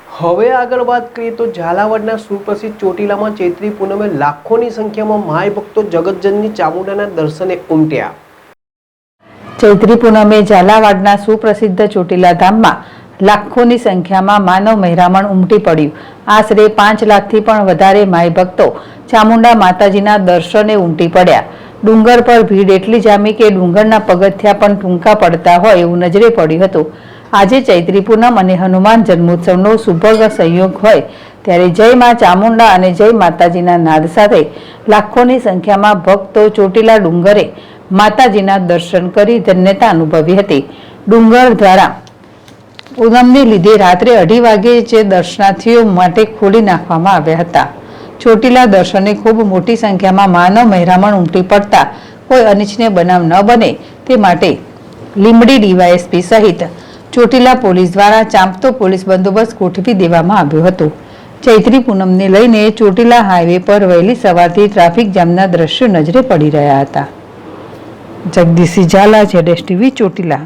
હવે આગળ વાત કરીએ તો ઝાલાવાડના સુપ્રસિદ્ધ ચોટીલામાં ચૈત્રી પૂનમે લાખોની સંખ્યામાં માય ભક્તો જગતજનની ચામુંડાના દર્શને ઉમટ્યા। ચૈત્રી પૂનમે ઝાલાવાડના સુપ્રસિદ્ધ ચોટીલા ધામમાં લાખોની સંખ્યામાં માનવ મહેરામણ ઉમટી પડ્યું। આશરે 5 લાખથી પણ વધારે માય ભક્તો ચામુંડા માતાજીના દર્શને ઉમટી પડ્યા। ડુંગર પર ભીડ એટલી જામી કે ડુંગરના પગથિયા પણ ટૂંકા પડતા હોય એવું નજરે પડ્યું હતું। આજે ચૈત્રી પૂનમ અને હનુમાન જન્મોત્સવનો સુભગ સંયોગ હોય ત્યારે જય મા ચામુંડા અને જય માતાજીના નાદ સાથે લાખોની સંખ્યામાં ભક્તો ચોટીલા ડુંગરે માતાજીના દર્શન કરી ધન્યતા અનુભવી હતી। ડુંગર દ્વારા પૂનમને લીધે રાત્રે 2:30 વાગે જે દર્શનાર્થીઓ માટે ખોલી નાખવામાં આવ્યા હતા। ચોટીલા દર્શને ખૂબ મોટી સંખ્યામાં માનવ મહેરામણ ઉમટી પડતા કોઈ અનિચ્છનીય બનાવ ન બને તે માટે લીંબડી ડીવાયએસપી સહિત ચોટીલા પોલીસ દ્વારા ચાંપતો પોલીસ બંદોબસ્ત ગોઠવી દેવામાં આવ્યો હતો। ચૈત્રી પૂનમને લઈને ચોટીલા હાઈવે પર વહેલી સવારથી ટ્રાફિક જામના દ્રશ્યો નજરે પડી રહ્યા હતા। જગદીશસિંહ ઝાલા, ZSTV ચોટીલા।